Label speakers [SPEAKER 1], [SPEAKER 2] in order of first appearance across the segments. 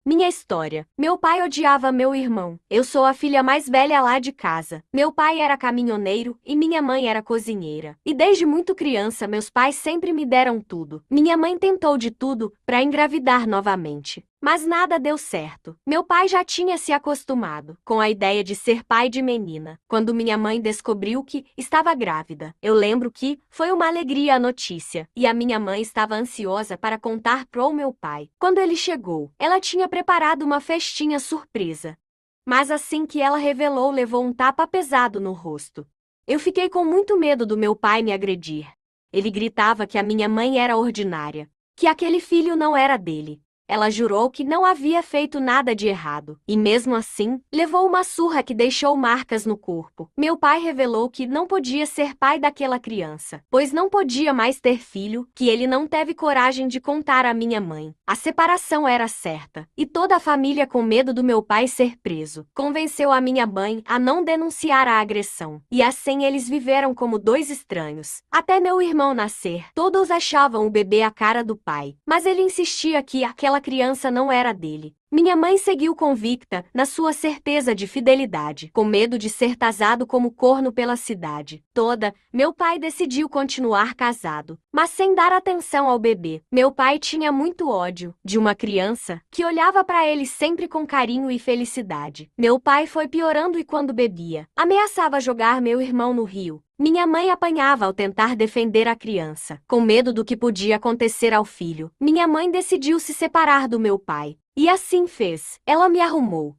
[SPEAKER 1] Minha história. Meu pai odiava meu irmão. Eu sou a filha mais velha lá de casa. Meu pai era caminhoneiro e minha mãe era cozinheira. E desde muito criança, meus pais sempre me deram tudo. Minha mãe tentou de tudo para engravidar novamente. Mas nada deu certo. Meu pai já tinha se acostumado com a ideia de ser pai de menina. Quando minha mãe descobriu que estava grávida, eu lembro que foi uma alegria a notícia, e a minha mãe estava ansiosa para contar pro meu pai. Quando ele chegou, ela tinha preparado uma festinha surpresa. Mas assim que ela revelou, levou um tapa pesado no rosto. Eu fiquei com muito medo do meu pai me agredir. Ele gritava que a minha mãe era ordinária, que aquele filho não era dele. Ela jurou que não havia feito nada de errado, e mesmo assim, levou uma surra que deixou marcas no corpo. Meu pai revelou que não podia ser pai daquela criança, pois não podia mais ter filho, que ele não teve coragem de contar à minha mãe. A separação era certa, e toda a família, com medo do meu pai ser preso, convenceu a minha mãe a não denunciar a agressão. E assim eles viveram como dois estranhos. Até meu irmão nascer, todos achavam o bebê a cara do pai, mas ele insistia que aquela criança não era dele. Minha mãe seguiu convicta na sua certeza de fidelidade, com medo de ser tasado como corno pela cidade toda. Meu pai decidiu continuar casado, mas sem dar atenção ao bebê. Meu pai tinha muito ódio de uma criança que olhava para ele sempre com carinho e felicidade. Meu pai foi piorando e quando bebia, ameaçava jogar meu irmão no rio. Minha mãe apanhava ao tentar defender a criança. Com medo do que podia acontecer ao filho, minha mãe decidiu se separar do meu pai. E assim fez. Ela me arrumou,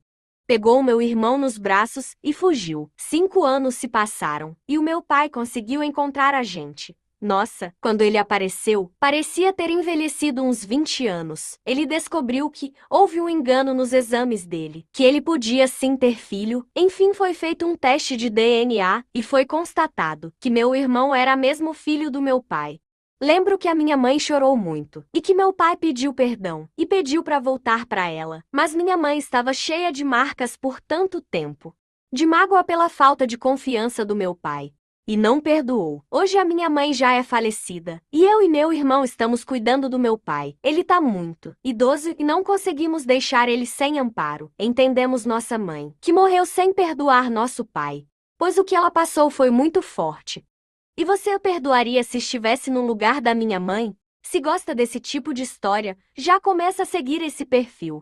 [SPEAKER 1] pegou meu irmão nos braços e fugiu. 5 anos se passaram, e o meu pai conseguiu encontrar a gente. Nossa, quando ele apareceu, parecia ter envelhecido uns 20 anos. Ele descobriu que houve um engano nos exames dele, que ele podia sim ter filho. Enfim, foi feito um teste de DNA e foi constatado que meu irmão era mesmo filho do meu pai. Lembro que a minha mãe chorou muito e que meu pai pediu perdão e pediu para voltar para ela, mas minha mãe estava cheia de marcas por tanto tempo, de mágoa pela falta de confiança do meu pai, e não perdoou. Hoje a minha mãe já é falecida e eu e meu irmão estamos cuidando do meu pai. Ele tá muito idoso e não conseguimos deixar ele sem amparo. Entendemos nossa mãe, que morreu sem perdoar nosso pai, pois o que ela passou foi muito forte. E você a perdoaria se estivesse no lugar da minha mãe? Se gosta desse tipo de história, já começa a seguir esse perfil.